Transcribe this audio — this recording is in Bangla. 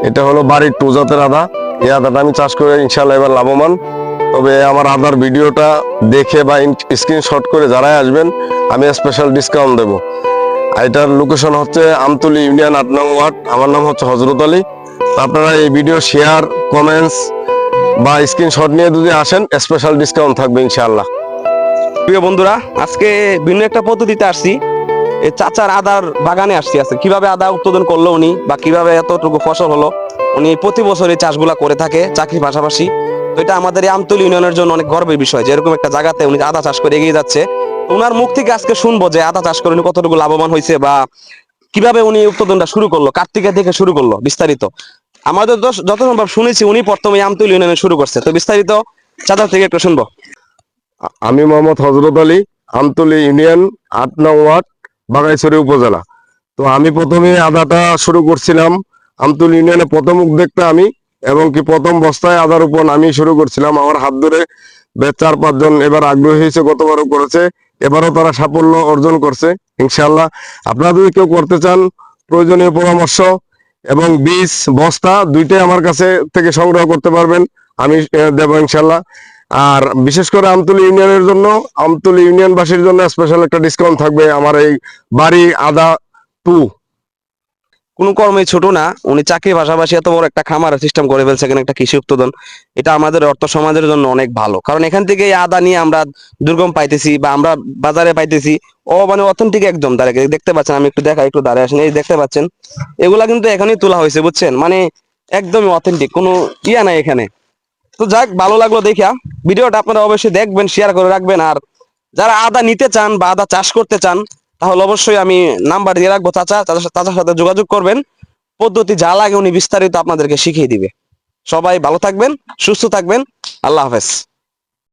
এটা হলো বাড়ির টু জাতের আদা। এই আদাটা আমি চাষ করে ইনশাল্লাহ এবার লাভবান। তবে আমার আদার ভিডিওটা দেখে বা স্ক্রিনশট করে যারাই আসবেন আমি স্পেশাল ডিসকাউন্ট দেবো। আর এটার লোকেশন হচ্ছে আমতলী ইউনিয়ন ৮ নং ওয়ার্ড। আমার নাম হচ্ছে হজরত আলী। তো আপনারা এই ভিডিও শেয়ার, কমেন্টস বা স্ক্রিনশট নিয়ে যদি আসেন স্পেশাল ডিসকাউন্ট থাকবে ইনশাআল্লাহ। প্রিয় বন্ধুরা, আজকে ভিন্ন একটা পদ্ধতিতে আসছি। এই চাচার আদার বাগানে আসছি। আছে কিভাবে আদা উৎপাদন করলো উনি, বা কিভাবে এতটুকু ফসল হলো। উনি প্রতি বছর এই চাষগুলা করে থাকে চাকরির পাশাপাশি। তো এটা আমাদের এই আমতলী ইউনিয়নের জন্য অনেক গর্বের বিষয় যে এরকম একটা জায়গাতে উনি আদা চাষ করে এগিয়ে যাচ্ছে। তো ওনার মুখ থেকে আজকে শুনবো যে আদা চাষ করে উনি কতটুকু লাভবান হয়েছে, বা কিভাবে উনি উৎপাদনটা শুরু করলো, কার্তিকা থেকে শুরু করলো বিস্তারিত। আমাদের যত সম্ভব শুনেছি উনি প্রথমে আমতলী ইউনিয়নে শুরু করছে। তো বিস্তারিত চাচা থেকে একটু শুনবো। আমি মোহাম্মদ হজরত আলী, আমতলী ইউনিয়ন ৮ নং ওয়ার্ড, বাঘাইছড়ি উপজেলা। তো আমি প্রথমে আদাটা শুরু করছিলাম আমতলী ইউনিয়নে প্রথম উদ্যোক্তা আমি, এবং কি প্রথম বস্তায় আদার উপর আমি শুরু করছিলাম। আমার হাত ধরে বেশ ৪-৫ জন এবার আগ্রহী হয়েছে, গতবারও করেছে, এবারও তারা সাফল্য অর্জন করছে ইনশাল্লাহ। আপনারা যদি কেউ করতে চান, প্রয়োজনীয় পরামর্শ এবং বীজ, বস্তা দুইটাই আমার কাছে থেকে সংগ্রহ করতে পারবেন, আমি দেবো ইনশাল্লাহ। আর বিশেষ করে আমতলী ইউনিয়নের জন্য, আমতলী ইউনিয়নবাসীর জন্য স্পেশাল একটা ডিসকাউন্ট থাকবে আমার এই বাড়ি আদা 2। কোনো কর্মই ছোট না। উনি চাকরির পাশাপাশি এত বড় একটা খামার সিস্টেম করে ফেলছে, এখানে একটা কৃষি উৎপাদন। এটা আমাদের অর্থ সমাজের জন্য অনেক ভালো, কারণ এখান থেকে এই আদা নিয়ে আমরা দুর্গম পাইতেছি বা আমরা বাজারে পাইতেছি। ও মানে অথেন্টিক একদম দাঁড়িয়ে দেখতে পাচ্ছেন। আমি একটু দেখাই, একটু দাঁড়িয়ে আসেন, এই দেখতে পাচ্ছেন এগুলা কিন্তু এখনই তোলা হয়েছে, বুঝছেন, মানে একদমই অথেন্টিক, কোনো ইয়া নাই এখানে। তো যাক, ভালো লাগলো দেখা। ভিডিওটা আপনারা অবশ্যই দেখবেন, শেয়ার করে রাখবেন। আর যারা আদা নিতে চান বা আদা চাষ করতে চান, তাহলে অবশ্যই আমি নাম্বার দিয়ে রাখবো। চাচার সাথে যোগাযোগ করবেন। পদ্ধতি যা লাগে উনি বিস্তারিত আপনাদেরকে শিখিয়ে দিবে। সবাই ভালো থাকবেন, সুস্থ থাকবেন। আল্লাহ হাফেজ।